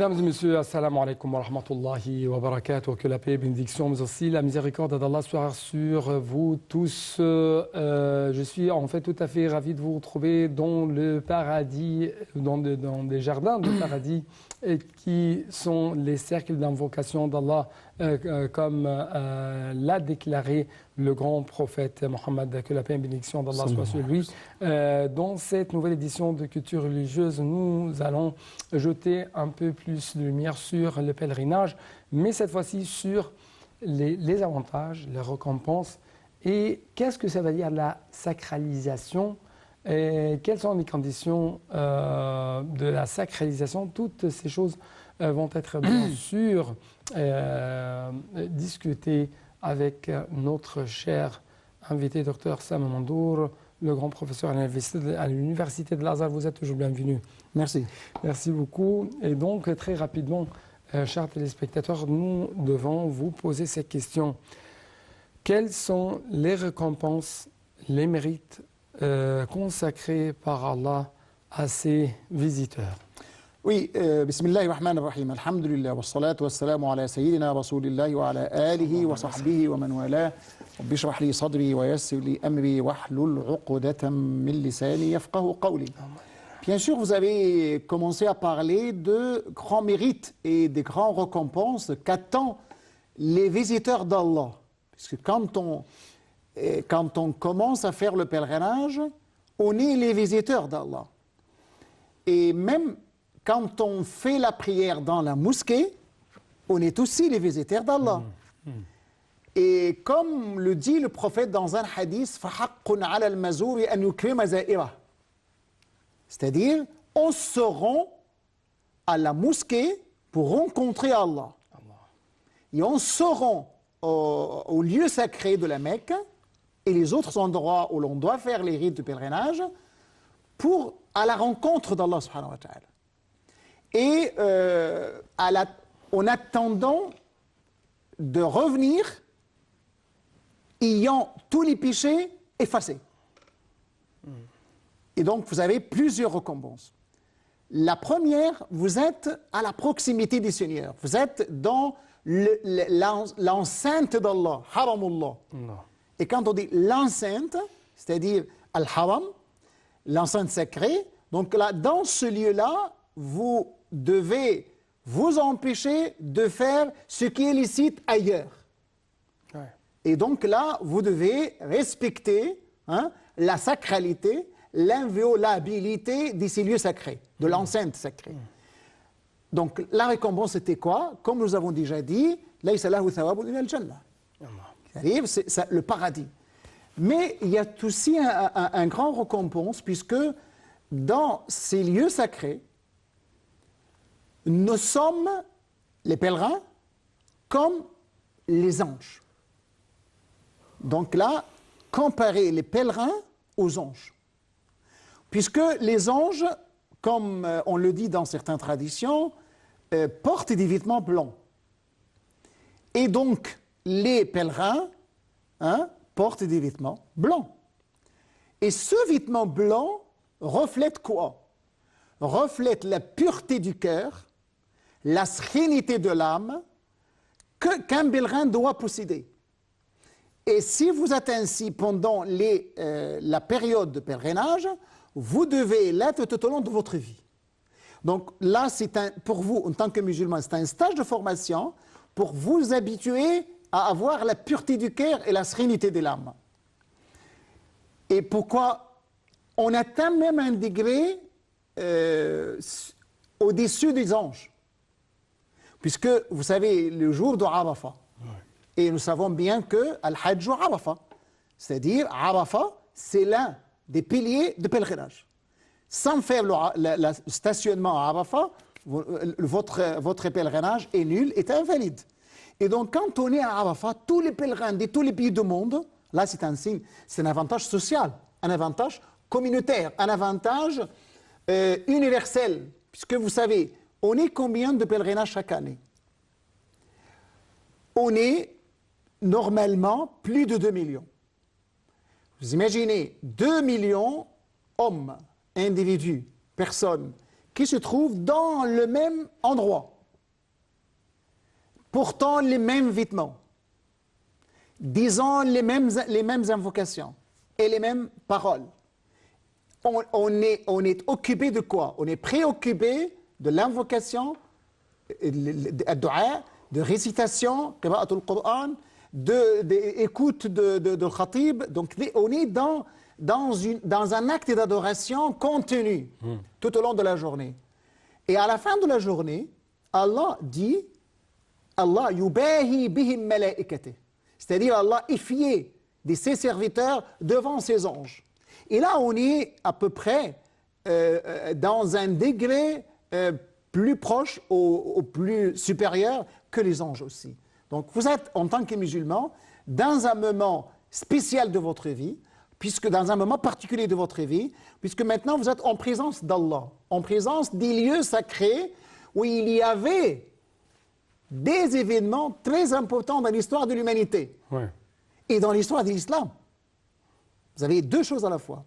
Mesdames et messieurs, assalamu alaikum wa rahmatullahi wa barakatuh. Que la paix et bénédiction, mais aussi la miséricorde d'Allah soit sur vous tous. Je suis en fait tout à fait ravi de vous retrouver dans le paradis, dans des jardins de paradis qui sont les cercles d'invocation d'Allah, comme l'a déclaré le grand prophète Mohammed, que la paix et bénédiction d'Allah soit sur lui. Dans cette nouvelle édition de Culture religieuse, nous allons jeter un peu plus de lumière sur le pèlerinage, mais cette fois-ci sur les avantages, les récompenses et qu'est-ce que ça veut dire la sacralisation et quelles sont les conditions de la sacralisation. Toutes ces choses vont être bien sûr discutées avec notre cher invité, Dr Sam Mandour, le grand professeur à l'Université de Lazare. Vous êtes toujours bienvenu. Merci. Merci beaucoup. Et donc, très rapidement, chers téléspectateurs, nous devons vous poser cette question. Quelles sont les récompenses, les mérites consacrés par Allah à ses visiteurs? Oui, bismillahir rahmanir rahim. Alhamdulillah, wa salatu wa salamu ala sayyidina rasulillahi wa ala alihi wa sahbihi wa man wala. Rabbi shrah li sadri wa yassir li amri wahlul 'uqdatan min lisani yafqahu qawli. Bien sûr, vous avez commencé à parler de grands mérites et des grandes récompenses qu'attendent les visiteurs d'Allah. Puisque quand on commence à faire le pèlerinage, on est les visiteurs d'Allah. Et même quand on fait la prière dans la mosquée, on est aussi les visiteurs d'Allah. Et comme le dit le prophète dans un hadith, فَحَقٌّ عَلَى الْمَزُورِ أَنْ يُكْرِمَ زَائِرَهُ. C'est-à-dire, on se rend à la mosquée pour rencontrer Allah. Et on se rend au lieu sacré de la Mecque et les autres endroits où l'on doit faire les rites de pèlerinage à la rencontre d'Allah subhanahu wa ta'ala. Et en attendant de revenir, ayant tous les péchés effacés. Et donc, vous avez plusieurs récompenses. La première, vous êtes à la proximité du Seigneur. Vous êtes dans l'enceinte d'Allah, haramullah. Et quand on dit l'enceinte, c'est-à-dire al-haram, l'enceinte sacrée, donc là, dans ce lieu-là, vous devez vous empêcher de faire ce qui est licite ailleurs. Ouais. Et donc là, vous devez respecter la sacralité, l'inviolabilité de ces lieux sacrés, de l'enceinte sacrée. Donc la récompense c'était quoi? Comme nous avons déjà dit, laysa lahu thawabun illa al-jannah. C'est le paradis. Mais il y a aussi un grand récompense, puisque dans ces lieux sacrés, nous sommes les pèlerins comme les anges. Donc là, comparer les pèlerins aux anges. Puisque les anges, comme on le dit dans certaines traditions, portent des vêtements blancs. Et donc, les pèlerins portent des vêtements blancs. Et ce vêtement blanc reflète quoi? Reflète la pureté du cœur, la sérénité de l'âme qu'un pèlerin doit posséder. Et si vous êtes ainsi pendant la période de pèlerinage, vous devez l'être tout au long de votre vie. Donc là, pour vous, en tant que musulman, c'est un stage de formation pour vous habituer à avoir la pureté du cœur et la sérénité de l'âme. Et pourquoi on atteint même un degré au-dessus des anges. Puisque, vous savez, le jour de Arafah, et nous savons bien que Al-Hajj Arafah, c'est-à-dire Arafah, c'est l'un des piliers de pèlerinage. Sans faire le stationnement à Arafah, votre pèlerinage est nul, est invalide. Et donc, quand on est à Arafah, tous les pèlerins de tous les pays du monde, là c'est un signe, c'est un avantage social, un avantage communautaire, un avantage universel. Puisque vous savez, on est combien de pèlerinages chaque année? On est normalement plus de 2 millions. Vous imaginez 2 millions hommes, individus, personnes, qui se trouvent dans le même endroit. portant les mêmes vêtements, disant les mêmes invocations et les mêmes paroles. On est occupé de quoi? On est préoccupé de l'invocation, de dua, de récitation, qira'atul Qur'an, d'écoute de khatib. Donc on est dans un acte d'adoration continu tout au long de la journée. Et à la fin de la journée, Allah dit, Allah yubahi bihim malaikatih. C'est-à-dire Allah est fier de ses serviteurs devant ses anges. Et là, on est à peu près dans un degré plus proche au plus supérieur que les anges aussi. Donc vous êtes, en tant que musulman, dans un moment spécial de votre vie, puisque dans un moment particulier de votre vie, puisque maintenant vous êtes en présence d'Allah, en présence des lieux sacrés où il y avait des événements très importants dans l'histoire de l'humanité et dans l'histoire de l'islam. Vous avez deux choses à la fois.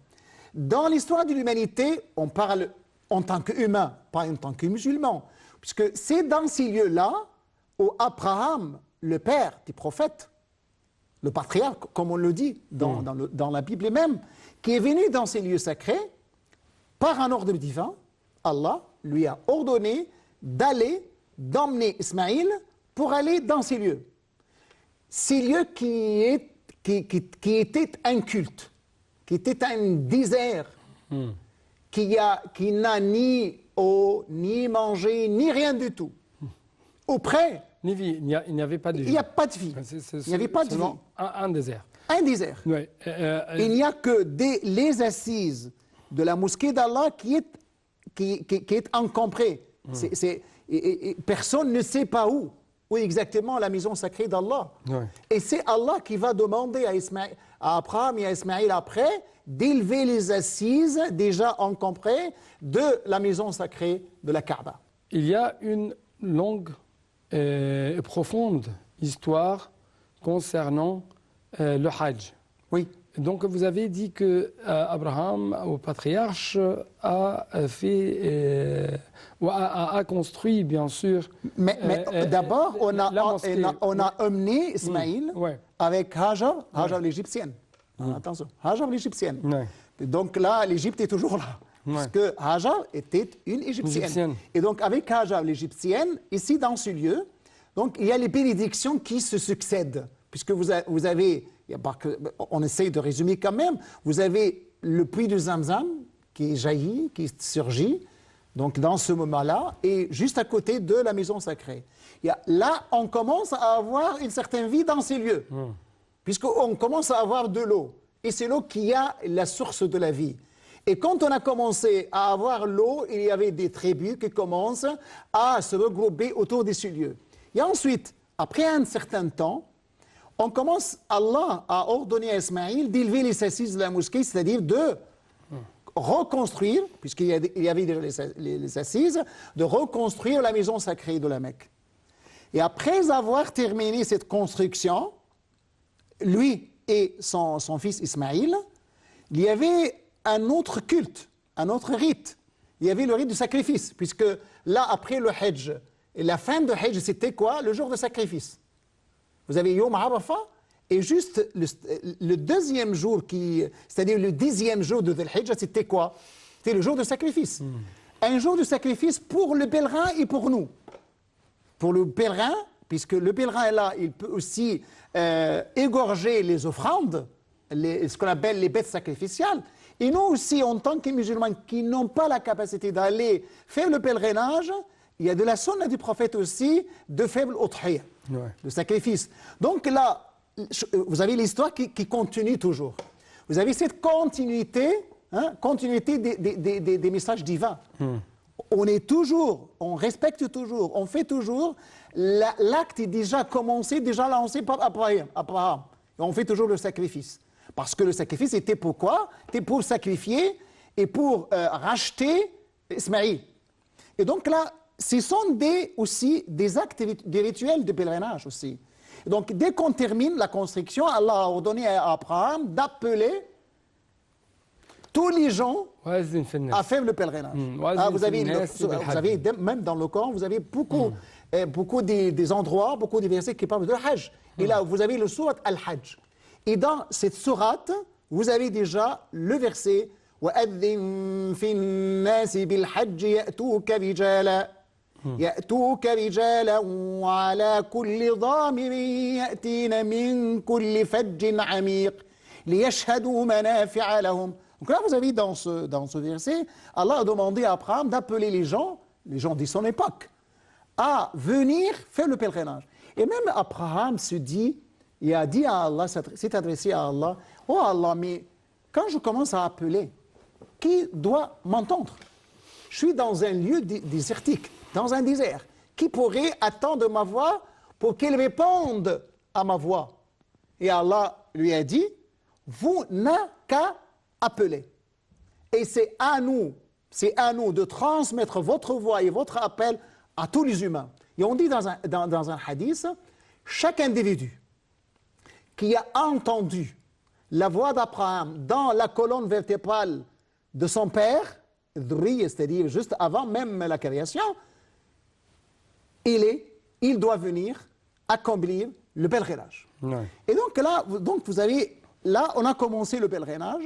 Dans l'histoire de l'humanité, on parle en tant qu'humain, pas en tant que musulman, puisque c'est dans ces lieux-là où Abraham, le père des prophètes, le patriarche, comme on le dit dans la Bible même, qui est venu dans ces lieux sacrés, par un ordre divin, Allah lui a ordonné d'emmener Ismaïl pour aller dans ces lieux. Ces lieux qui étaient un culte, qui étaient un désert, qui n'a ni eau, ni manger, ni rien du tout. Auprès, Ni vie, il n'y avait pas de vie. il n'y a pas de vie. Il n'y avait pas de vie. Un désert. Un désert. Ouais. Il n'y a que les assises de la mosquée d'Allah qui est encombrée. Personne ne sait pas où exactement la maison sacrée d'Allah. Ouais. Et c'est Allah qui va demander à Abraham et à Ismaïl après d'élever les assises déjà encombrées de la maison sacrée de la Kaaba. Il y a une longue et profonde histoire concernant le Hajj. Oui. Donc vous avez dit que Abraham, au patriarche, a construit bien sûr. Mais d'abord, on mosquée. a amené Ismaïl Ouais. avec Hajar l'égyptienne. Attention, Hajar l'égyptienne. Ouais. Donc là, l'Égypte est toujours là. Parce que Hajar était une égyptienne. Et donc avec Hajar l'égyptienne, ici dans ce lieu, donc il y a les bénédictions qui se succèdent. Puisque vous avez, on essaye de résumer quand même, vous avez le puits de Zamzam qui jaillit, qui surgit, donc dans ce moment-là, et juste à côté de la maison sacrée. Là, on commence à avoir une certaine vie dans ces lieux, puisqu'on commence à avoir de l'eau. Et c'est l'eau qui a la source de la vie. Et quand on a commencé à avoir l'eau, il y avait des tribus qui commencent à se regrouper autour de ces lieux. Et ensuite, après un certain temps, Allah a ordonné à Ismaïl d'élever les assises de la mosquée, c'est-à-dire de reconstruire, puisqu'il y avait déjà les assises, de reconstruire la maison sacrée de la Mecque. Et après avoir terminé cette construction, lui et son fils Ismaïl, il y avait un autre culte, un autre rite. Il y avait le rite du sacrifice, puisque là, après le Hajj, et la fin de Hajj, c'était quoi? Le jour de sacrifice. Vous avez Yom Arafah, et juste le deuxième jour, c'est-à-dire le 10e jour de Dhul Hijjah, c'était quoi? C'était le jour de sacrifice. Un jour de sacrifice pour le pèlerin et pour nous. Pour le pèlerin, puisque le pèlerin est là, il peut aussi égorger les offrandes, ce qu'on appelle les bêtes sacrificiales. Et nous aussi, en tant que musulmans qui n'ont pas la capacité d'aller faire le pèlerinage, il y a de la sunna du prophète aussi de faire l'udhiyah, le sacrifice. Donc là, vous avez l'histoire qui continue toujours. Vous avez cette continuité, des messages divins. On est toujours, on respecte toujours, on fait toujours. L'acte est déjà commencé, déjà lancé par Abraham. Et on fait toujours le sacrifice. Parce que le sacrifice était pourquoi? C'était pour sacrifier et pour racheter Ismaïl. Et donc là, ce sont aussi des actes, des rituels de pèlerinage aussi. Et donc dès qu'on termine la construction, Allah a ordonné à Abraham d'appeler tous les gens وأذن في الناس. à faire le pèlerinage. وأذن Vous في avez, الناس vous avez بالحج. même dans le Coran, vous avez beaucoup des endroits, beaucoup de versets qui parlent de Hajj. Et là, vous avez le sourate Al-Hajj. Et dans cette sourate, vous avez déjà le verset وَأَذِّن فِي النَّاسِ بِالْحَجِّ يَأْتُوكَ رِجَالًا وَعَلَى كُلِّ ضَامِرٍ يَأْتِينَ مِنْ كُلِّ فَجٍّ عَمِيقٍ لِيَشْهَدُوا مَنَافِعَ لَهُمْ. Donc là, vous avez dans ce verset, Allah a demandé à Abraham d'appeler les gens de son époque, à venir faire le pèlerinage. Et même Abraham se dit, il a dit à Allah, s'est adressé à Allah, oh Allah, mais quand je commence à appeler, qui doit m'entendre? Je suis dans un lieu désertique, dans un désert. Qui pourrait attendre ma voix pour qu'il réponde à ma voix? Et Allah lui a dit, vous n'avez qu'à appeler. Et c'est à nous de transmettre votre voix et votre appel à tous les humains. Et on dit dans un hadith, chaque individu qui a entendu la voix d'Abraham dans la colonne vertébrale de son père, c'est-à-dire juste avant même la création, il doit venir accomplir le pèlerinage. Ouais. Et donc là, vous avez, là, on a commencé le pèlerinage,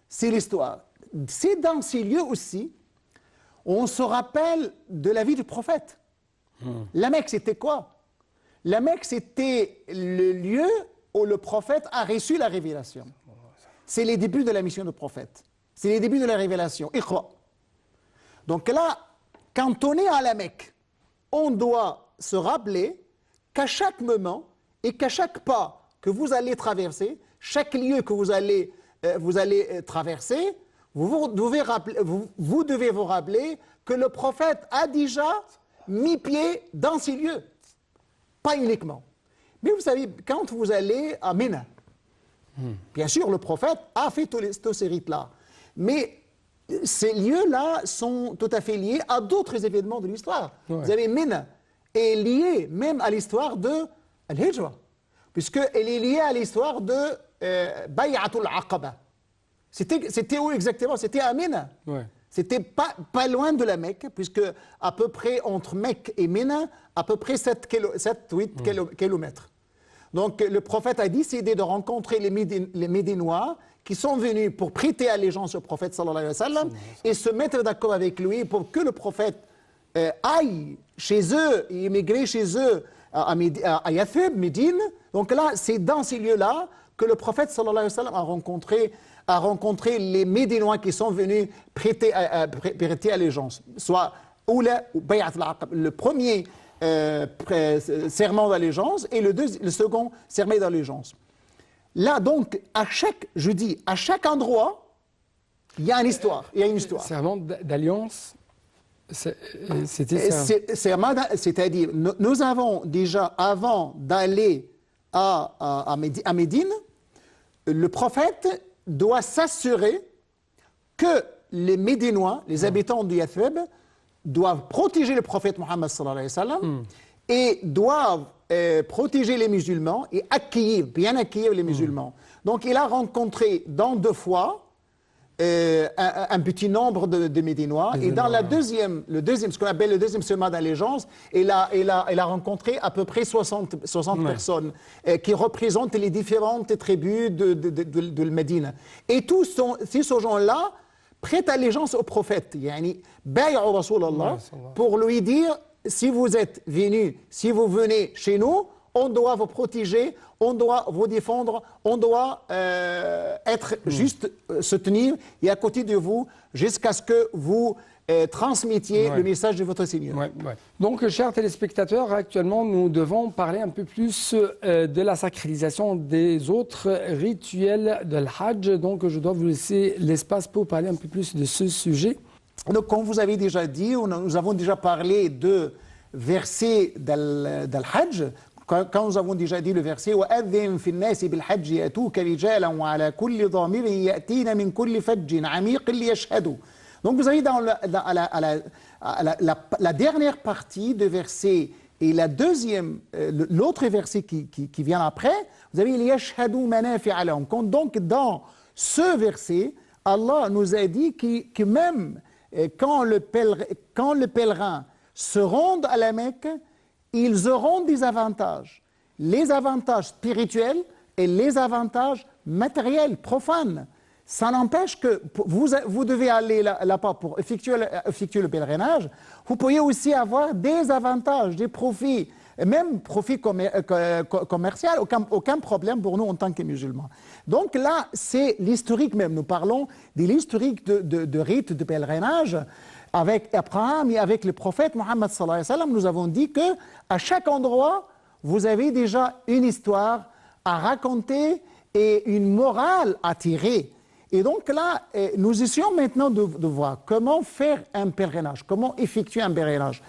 c'est l'histoire. C'est dans ces lieux aussi, on se rappelle de la vie du prophète. La Mecque, c'était quoi? La Mecque, c'était le lieu où le prophète a reçu la révélation. C'est les débuts de la mission du prophète. C'est les débuts de la révélation. Iqra. Donc là, quand on est à la Mecque, on doit se rappeler qu'à chaque moment et qu'à chaque pas que vous allez traverser, chaque lieu que vous allez traverser, vous devez vous rappeler que le prophète a déjà mis pied dans ces lieux. Pas uniquement. Mais vous savez, quand vous allez à Mina, bien sûr, le prophète a fait tous ces rites-là. Mais ces lieux-là sont tout à fait liés à d'autres événements de l'histoire. Ouais. Vous avez Mina est liée même à l'histoire de Al-Hijra, puisqu'elle est liée à l'histoire de Bay'atul Aqaba. C'était où exactement? C'était à Mina. Ouais. C'était pas loin de la Mecque, puisque à peu près entre Mecque et Mina, à peu près 7-8 kilomètres. Donc le prophète a décidé de rencontrer les Médinois qui sont venus pour prêter allégeance au prophète sallallahu alayhi wa sallam et se mettre d'accord avec lui pour que le prophète aille chez eux et émigrer chez eux à Yathrib, Médine. Donc là, c'est dans ces lieux-là que le prophète sallallahu alayhi wa sallam a rencontré les Médinois qui sont venus prêter allégeance, soit Oula ou Bay'at al-Aqab, le premier serment d'allégeance et le second serment d'allégeance. Là, donc, à chaque endroit, il y a une histoire. Serment d'alliance, c'était ça. C'est-à-dire, nous avons déjà, avant d'aller à Médine, le prophète doit s'assurer que les Médinois, les habitants de Yathrib, doivent protéger le prophète Mohammed sallallahu alayhi wa sallam et doivent protéger les musulmans et bien accueillir les musulmans. Donc il a rencontré dans 2 fois un petit nombre de Médinois et dans ce qu'on appelle le deuxième serment d'allégeance, il a rencontré à peu près 60 personnes qui représentent les différentes tribus de Médine. Et tous ces gens-là prêtent allégeance au prophète, yani bay'u Rasulallah, pour lui dire, si vous êtes venus, si vous venez chez nous, on doit vous protéger, on doit vous défendre, on doit se tenir et à côté de vous jusqu'à ce que vous transmettiez le message de votre Seigneur. Ouais. Donc, chers téléspectateurs, actuellement, nous devons parler un peu plus de la sacralisation des autres rituels de l'Hajj. Donc, je dois vous laisser l'espace pour parler un peu plus de ce sujet. Donc, comme vous avez déjà dit, nous avons déjà parlé de versets d'Al-Hajj. Quand nous avons déjà dit le verset وَأَذِّن فِي النَّاسِ بِالْحَجِّ يَأْتُوكَ رِجَالًا وَعَلَى كُلِّ ضَامِرٍ يَأْتِينَ مِنْ كُلِّ فَجٍّ عَمِيقٍ لِيَشْهَدُوا. Donc vous avez dans la dernière partie de verset et l'autre verset qui vient après, vous avez لِيَشْهَدُوا مَنَافِعَ لَهُمْ. Donc dans ce verset, Allah nous a dit que même quand le pèlerin se rend à la Mecque, ils auront des avantages. Les avantages spirituels et les avantages matériels, profanes. Ça n'empêche que vous devez aller là-bas pour effectuer le pèlerinage. Vous pourriez aussi avoir des avantages, des profits, même profits commerciaux, aucun problème pour nous en tant que musulmans. Donc là, c'est l'historique même. Nous parlons de l'historique de rites de pèlerinage. Avec Abraham et avec le prophète Mohammed sallallahu alayhi wa sallam, nous avons dit qu'à chaque endroit, vous avez déjà une histoire à raconter et une morale à tirer. Et donc là, nous essayons maintenant de voir comment faire un pèlerinage, comment effectuer un pèlerinage.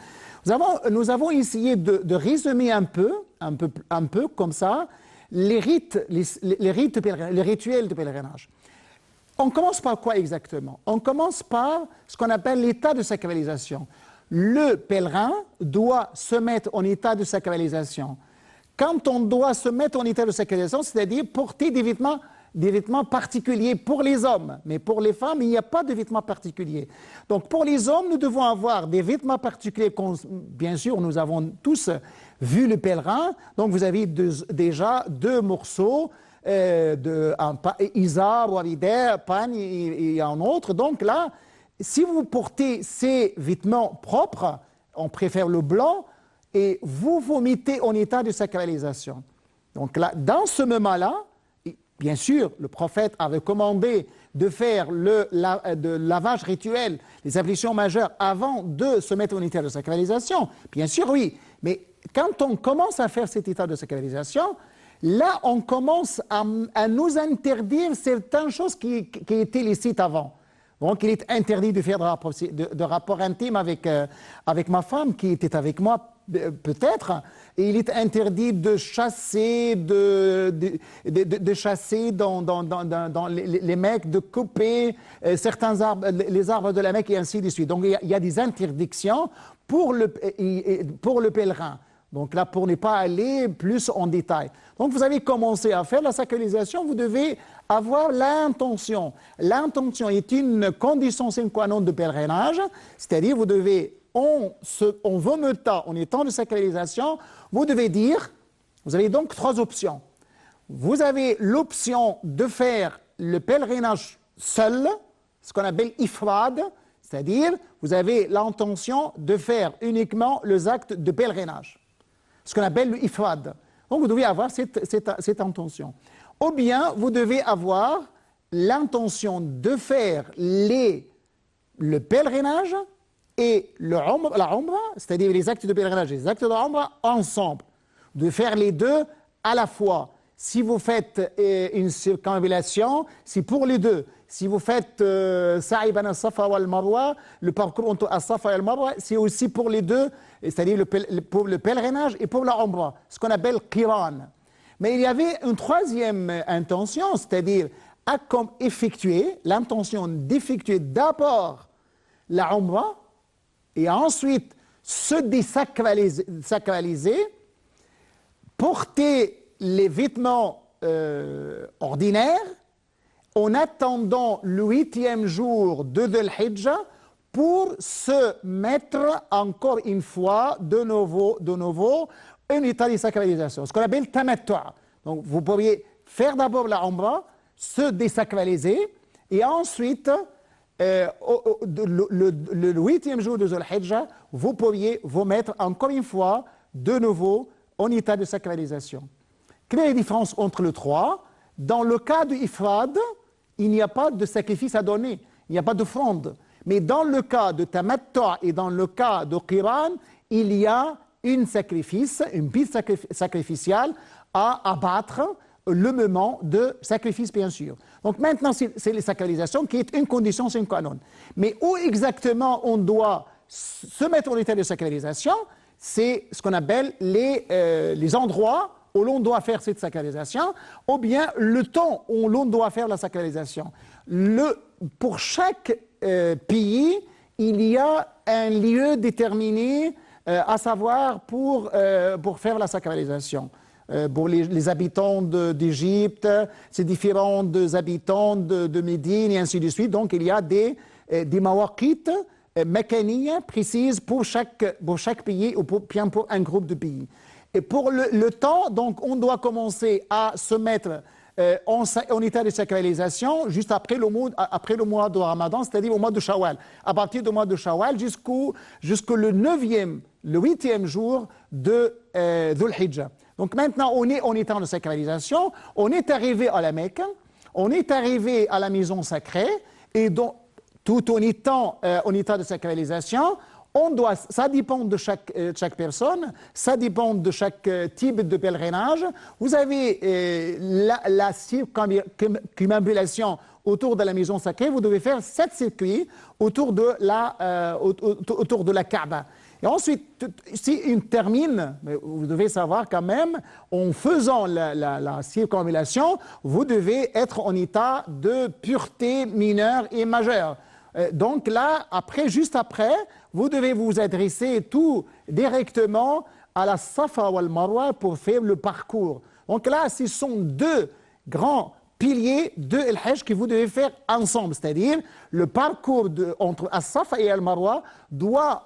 Nous avons essayé de résumer un peu comme ça les rites de pèlerinage, les rituels de pèlerinage. On commence par quoi exactement? On commence par ce qu'on appelle l'état de sacralisation. Le pèlerin doit se mettre en état de sacralisation. Quand on doit se mettre en état de sacralisation, c'est-à-dire porter des vêtements particuliers pour les hommes, mais pour les femmes, il n'y a pas de vêtements particuliers. Donc pour les hommes, nous devons avoir des vêtements particuliers. Bien sûr, nous avons tous vu le pèlerin, donc vous avez déjà 2 morceaux, Izar, Warider, Pagne et un autre. Donc là, si vous portez ces vêtements propres, on préfère le blanc, et vous vous mettez en état de sacralisation. Donc là, dans ce moment-là, bien sûr, le prophète avait commandé de faire le lavage rituel, les ablutions majeures, avant de se mettre en état de sacralisation. Bien sûr, oui. Mais quand on commence à faire cet état de sacralisation, là, on commence à nous interdire certaines choses qui étaient licites avant. Donc, il est interdit de faire de rapport intime avec ma femme qui était avec moi, peut-être. Et il est interdit de chasser, de chasser dans les Mecques, de couper certains arbres, les arbres de la Mecque et ainsi de suite. Donc, il y a des interdictions pour le pèlerin. Donc là, pour ne pas aller plus en détail. Donc vous avez commencé à faire la sacralisation, vous devez avoir l'intention. L'intention est une condition sine qua non de pèlerinage, c'est-à-dire vous devez, en vos mettant en étant de sacralisation, vous devez dire, vous avez donc 3 options. Vous avez l'option de faire le pèlerinage seul, ce qu'on appelle ifrad, c'est-à-dire vous avez l'intention de faire uniquement les actes de pèlerinage, ce qu'on appelle le ifrad. Donc vous devez avoir cette intention. Ou bien vous devez avoir l'intention de faire le pèlerinage et la umra, c'est-à-dire les actes de pèlerinage et les actes de umra ensemble. De faire les deux à la fois. Si vous faites une circumambulation, c'est pour les deux. Si vous faites Sa'i bayna as-Safa wal Marwa, le parcours entre as-Safa et al-Marwa, c'est aussi pour les deux, c'est-à-dire pour le pèlerinage et pour la Umrah, ce qu'on appelle Qiran. Mais il y avait une troisième intention, c'est-à-dire l'intention d'effectuer d'abord la Umrah et ensuite se désacraliser, porter les vêtements ordinaires en attendant le 8e jour de Dhul Hijjah pour se mettre encore une fois de nouveau en état de sacralisation, ce qu'on appelle tamattu'. Donc vous pourriez faire d'abord la Umrah, se désacraliser et ensuite le 8e jour de Dhul Hijjah, vous pourriez vous mettre encore une fois de nouveau en état de sacralisation. Quelle est la différence entre les trois? Dans le cas du ifrad, il n'y a pas de sacrifice à donner, il n'y a pas d'offrande. Mais dans le cas de tamattu' et dans le cas de qiran, il y a une piste sacrificielle à abattre le moment de sacrifice, bien sûr. Donc maintenant, c'est la sacralisation qui est une condition sine qua non. Mais où exactement on doit se mettre en état de sacralisation, c'est ce qu'on appelle les endroits où l'on doit faire cette sacralisation, ou bien le temps où l'on doit faire la sacralisation. Pour chaque pays, il y a un lieu déterminé, à savoir pour faire la sacralisation. pour les habitants d'Égypte, c'est différent des habitants de Médine et ainsi de suite. Donc il y a des mawaqit mécaniques précises pour chaque pays ou bien pour un groupe de pays. Et pour le temps, donc on doit commencer à se mettre en état de sacralisation juste après le mois de Ramadan, c'est-à-dire au mois de Shawwal. À partir du mois de Shawwal jusqu'au le 9e, le 8e jour de Dhul Hijjah. Donc maintenant, on est en état de sacralisation, on est arrivé à la Mecque, on est arrivé à la maison sacrée, et donc, tout en étant en état de sacralisation, ça dépend de chaque personne, ça dépend de chaque type de pèlerinage. Vous avez la circumambulation autour de la maison sacrée, vous devez faire 7 circuits autour de la Kaaba. Et ensuite, si on termine, vous devez savoir quand même, en faisant la circumambulation, vous devez être en état de pureté mineure et majeure. Donc là, juste après, vous devez vous adresser tout directement à la Safa ou al Marwa pour faire le parcours. Donc là, ce sont 2 grands piliers de Al-Hajj que vous devez faire ensemble. C'est-à-dire, le parcours entre As-Safa et Al-Marwa doit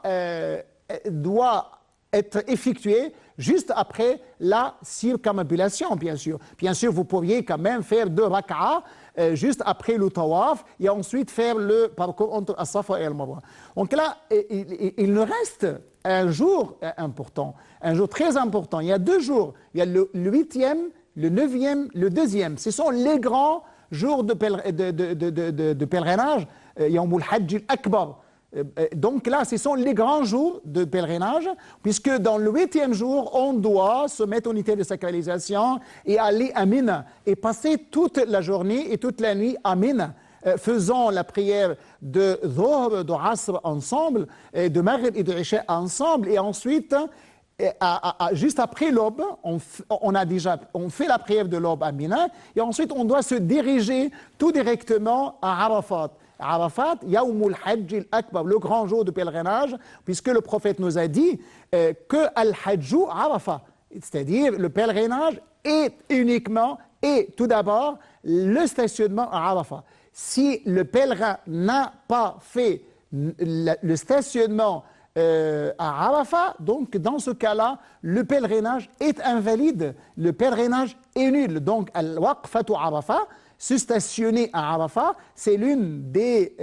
être effectué juste après la circumambulation, bien sûr. Bien sûr, vous pourriez quand même faire 2 rak'ah juste après le tawaf et ensuite faire le parcours entre As-Safa et Al-Marwa. Donc là, il nous reste un jour important, un jour très important. Il y a 2 jours, il y a le 8e, le 9e, le 2e. Ce sont les grands jours de pèlerinage, Yawm al-Hajj al-Akbar. Donc là, ce sont les grands jours de pèlerinage, puisque dans le 8e jour, on doit se mettre en état de sacralisation et aller à Mina, et passer toute la journée et toute la nuit à Mina, faisant la prière de Dhuhr, de Asr ensemble, de Maghrib et de Isha ensemble, et ensuite, juste après l'aube, on fait la prière de l'aube à Mina, et ensuite on doit se diriger tout directement à Arafat. Arafat, Yawmul Hajj al-Akbar, le grand jour de pèlerinage, puisque le prophète nous a dit que Al-Hajju Arafat, c'est-à-dire le pèlerinage est uniquement et tout d'abord le stationnement à Arafat. Si le pèlerin n'a pas fait le stationnement à Arafat, donc dans ce cas-là, le pèlerinage est invalide, le pèlerinage est nul. Donc, Al-Waqfatu Arafat, se stationner à Arafat, c'est l'une des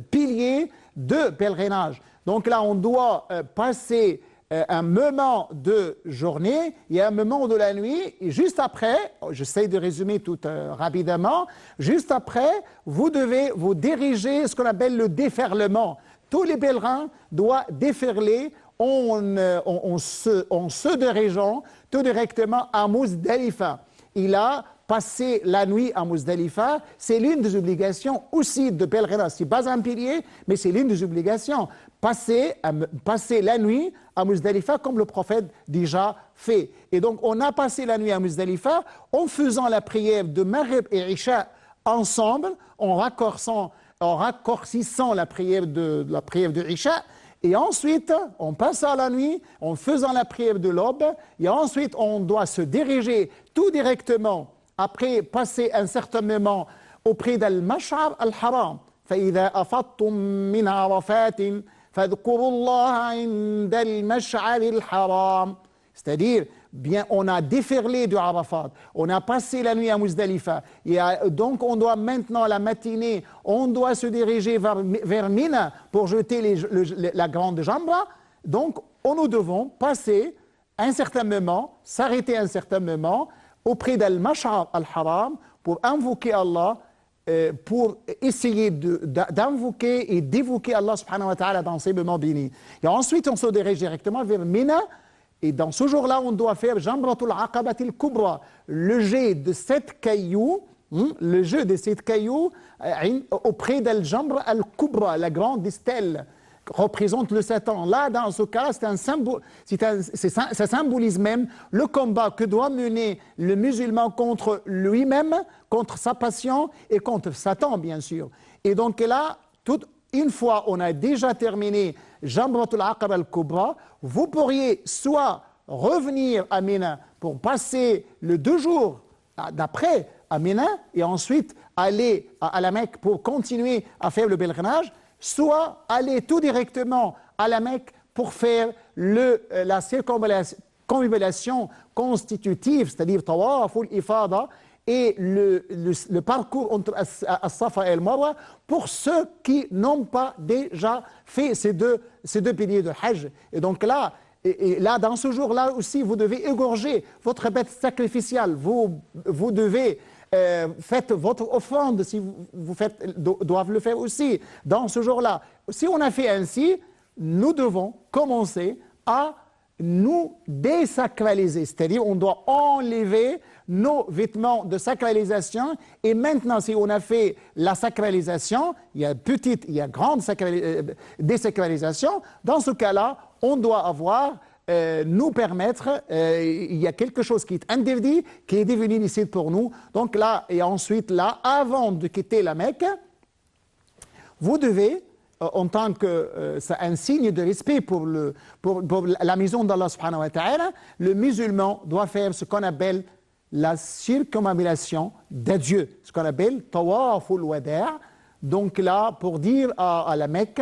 piliers de pèlerinage. Donc là, on doit passer un moment de journée et un moment de la nuit. Et juste après, j'essaie de résumer tout rapidement, juste après, vous devez vous diriger ce qu'on appelle le déferlement. Tous les pèlerins doivent déferler en se dirigeant tout directement à Muzdalifa. Il a passer la nuit à Muzdalifa, c'est l'une des obligations aussi de pèlerinage. Ce n'est pas un pilier, mais c'est l'une des obligations. Passer la nuit à Muzdalifa comme le prophète déjà fait. Et donc, on a passé la nuit à Muzdalifa en faisant la prière de Maghrib et Isha ensemble, en raccourcissant la prière de Isha. Et ensuite, on passe à la nuit en faisant la prière de l'aube. Et ensuite, on doit se diriger tout directement après passer un certain moment auprès d'Al-Mash'ar al-Haram. فَإِذَا أَفَضْتُم مِّنْ عَرَفَاتٍ فَاذْكُرُوا اللَّهَ عِندَ الْمَشْعَرِ الْحَرَامِ. C'est-à-dire, bien, on a déferlé du Arafat, on a passé la nuit à Muzdalifa, donc on doit maintenant, la matinée, on doit se diriger vers Mina pour jeter la grande Jamra. Donc, nous devons passer un certain moment, s'arrêter un certain moment, auprès d'Al-Mash'ar al-Haram pour invoquer Allah, pour essayer d'invoquer et d'évoquer Allah subhanahu wa ta'ala dans ces moments bénis. Et ensuite, on se dirige directement vers Mina. Et dans ce jour-là, on doit faire Jamratul Aqabatil Kubra, le jet de 7 cailloux, auprès d'Al-Jamra al-Kubra, la grande stèle, représente le Satan. Là, dans ce cas, ça symbolise même le combat que doit mener le musulman contre lui-même, contre sa passion et contre Satan, bien sûr. Et donc là, une fois on a déjà terminé Jamratul Aqaba al-Kubra, vous pourriez soit revenir à Mina pour passer les 2 jours d'après à Mina et ensuite aller à la Mecque pour continuer à faire le pèlerinage, soit aller tout directement à la Mecque pour faire la circonvallation constitutive, c'est-à-dire Tawaf ou l'Ifada, et le parcours entre As-Safa et Al-Marwa pour ceux qui n'ont pas déjà fait ces deux piliers de Hajj. Et donc là, dans ce jour-là aussi, vous devez égorger votre bête sacrificielle. Vous devez faites votre offrande si vous doivent le faire aussi dans ce jour-là. Si on a fait ainsi, nous devons commencer à nous désacraliser, c'est-à-dire on doit enlever nos vêtements de sacralisation. Et maintenant, si on a fait la sacralisation, il y a petite, il y a grande désacralisation, dans ce cas-là, on doit avoir nous permettre, il y a quelque chose qui est interdit, qui est devenu licite pour nous. Donc là, et ensuite là, avant de quitter la Mecque, vous devez, en tant que c'est un signe de respect pour la maison d'Allah subhanahu wa ta'ala, le musulman doit faire ce qu'on appelle la circumambulation d'adieu, ce qu'on appelle tawaful wada'. Donc là, pour dire à la Mecque,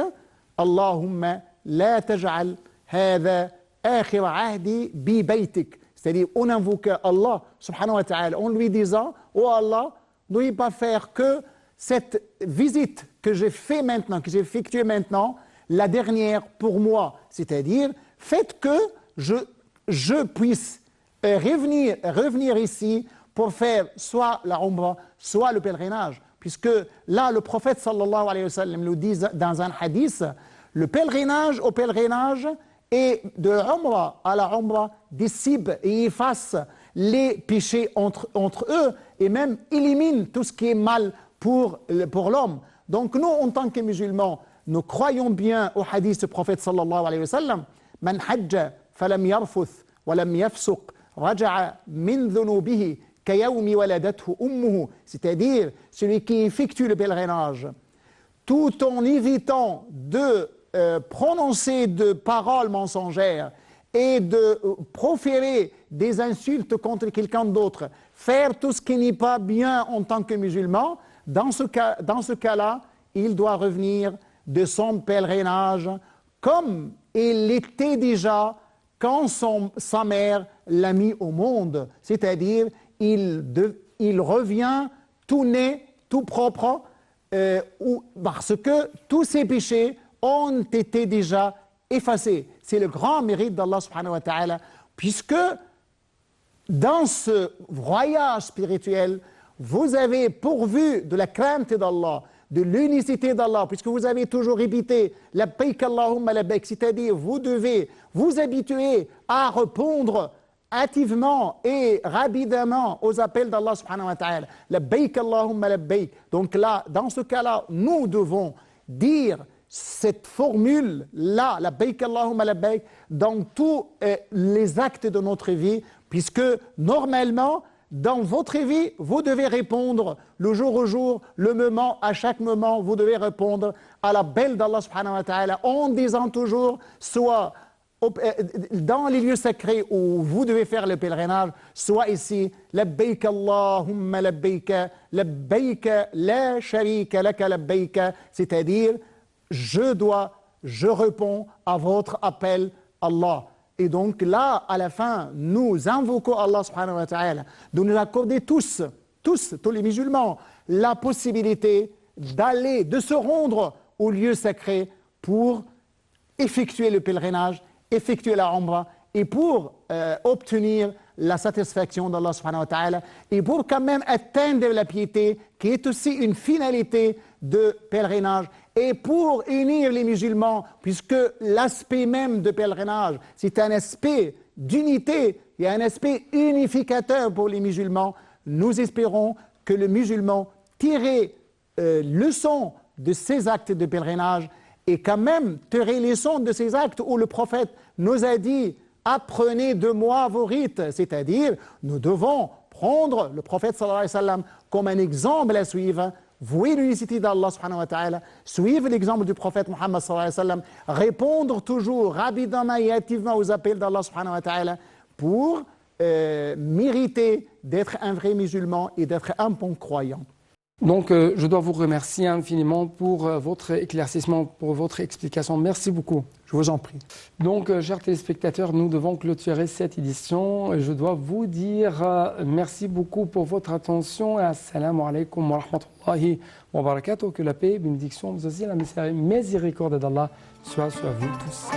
Allahumma la taj'al hadha akhir ahdi bi baytik, c'est-à-dire on invoque Allah subhanahu wa ta'ala en lui disant, oh Allah, n'oubliez pas faire que cette visite que j'ai fait maintenant, que j'ai effectuée maintenant, la dernière pour moi, c'est-à-dire faites que je puisse revenir ici pour faire soit la Umrah, soit le pèlerinage. Puisque là, le prophète sallallahu alayhi wa sallam nous dit dans un hadith, le pèlerinage au pèlerinage et de Umrah à la Umrah dissipe et efface les péchés entre eux et même élimine tout ce qui est mal pour l'homme. Donc nous, en tant que musulmans, nous croyons bien au hadith du prophète sallallahu alayhi wa sallam, man hajja falam yarfuth walam yafsuq raja'a min dhunubihi kayawmi waladathu ummuhu, c'est-à-dire celui qui effectue le pèlerinage tout en évitant de prononcer de paroles mensongères et de proférer des insultes contre quelqu'un d'autre, faire tout ce qui n'est pas bien en tant que musulman, dans ce cas-là, il doit revenir de son pèlerinage comme il l'était déjà quand sa mère l'a mis au monde, c'est-à-dire il revient tout né, tout propre, parce que tous ses péchés ont été déjà effacés. C'est le grand mérite d'Allah subhanahu wa ta'ala, puisque dans ce voyage spirituel, vous avez pourvu de la crainte d'Allah, de l'unicité d'Allah, puisque vous avez toujours répété labbaik Allahumma labbaik, c'est-à-dire vous devez vous habituer à répondre hâtivement et rapidement aux appels d'Allah subhanahu wa ta'ala. Labbaik Allahumma labbaik. Donc là, dans ce cas-là, nous devons dire cette formule-là, labbaik Allahumma labbaik, dans tous les actes de notre vie, puisque normalement, dans votre vie, vous devez répondre le jour au jour, le moment, à chaque moment, vous devez répondre à l'appel d'Allah subhanahu wa ta'ala en disant toujours, soit dans les lieux sacrés où vous devez faire le pèlerinage, soit ici, labbaik Allahumma labbaik, labbaik la sharika laka labbaik, c'est-à-dire, je réponds à votre appel, Allah. Et donc là, à la fin, nous invoquons Allah subhanahu wa ta'ala de nous accorder tous les musulmans, la possibilité de se rendre au lieu sacré pour effectuer le pèlerinage, effectuer la Umrah et pour obtenir la satisfaction d'Allah subhanahu wa ta'ala et pour quand même atteindre la piété qui est aussi une finalité de pèlerinage et pour unir les musulmans, puisque l'aspect même de pèlerinage, c'est un aspect d'unité et un aspect unificateur pour les musulmans. Nous espérons que le musulman tirerait leçon de ces actes de pèlerinage et quand même tirer leçon de ces actes où le prophète nous a dit « apprenez de moi vos rites », c'est-à-dire nous devons prendre le prophète sallallahu alayhi wa sallam comme un exemple à suivre, vouer l'unicité d'Allah subhanahu wa ta'ala, suivre l'exemple du prophète Muhammad sallallahu alayhi wa sallam, répondre toujours rapidement et activement aux appels d'Allah subhanahu wa ta'ala pour mériter d'être un vrai musulman et d'être un bon croyant. Donc, je dois vous remercier infiniment pour votre éclaircissement, pour votre explication. Merci beaucoup. Je vous en prie. Donc, chers téléspectateurs, nous devons clôturer cette édition. Je dois vous dire merci beaucoup pour votre attention. Assalamu alaikum wa rahmatullahi wa barakatuh. Que la paix, bénédiction, mais aussi la miséricorde d'Allah soit sur vous tous.